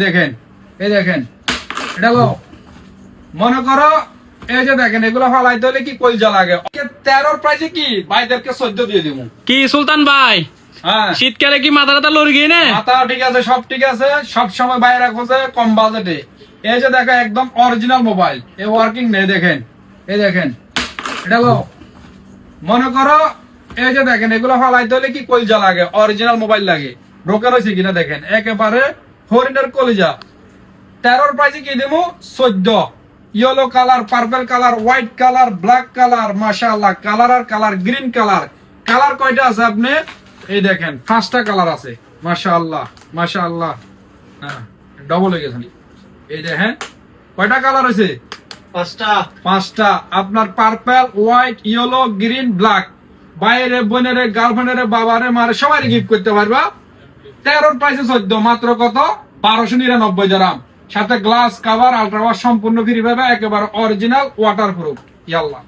দেখেন এই দেখেন এটা লো মনে করো এই যে দেখেন এগুলো ফালাইতে হলে কি কলজা লাগে 13 প্রাইসে কি ভাইদেরকে 14 দিয়ে দিব কি সুলতান ভাই হ্যাঁ শীতকালে কি মাথা লড়ি গিয়ে না মাথা ঠিক আছে সব ঠিক আছে সব সময় বাইরে খোঁজে কম বাজেটে এই যে দেখো একদম অরিজিনাল মোবাইল এই ওয়ার্কিং নেই দেখেন এই দেখেন এটা লো মনে করো এই যে দেখেন এগুলো ফালাইতে হলে কি কলজা লাগে অরিজিনাল মোবাইল লাগে ব্রোকেন হয়েছে কিনা দেখেন একেবারে হরিণের কলিজা 13 প্রাইসে কি দেবো 14 yellow colour purple colour white colour black colour মাশাআল্লাহ কালার আর কালার গ্রিন কালার কালার কয়টা আছে আপনি এই দেখেন 5টা কালার আছে মাশাআল্লাহ মাশাআল্লাহ হ্যাঁ ডবল হয়ে গেছে এই দেখেন কয়টা কালার আছে 5টা আপনার purple white yellow green black বাইরে বোনের গার্লফ্রেন্ডের বাবারে মারে সবাই গিফট করতে পারবা 13 প্রাইসে 14 মাত্র কত 1299 দিরহাম সাথে গ্লাস কভার আল্ট্রাওয়াশ সম্পূর্ণ ফ্রি পাবে একেবারে অরিজিনাল ওয়াটারপ্রুফ ইয়াল্লাহ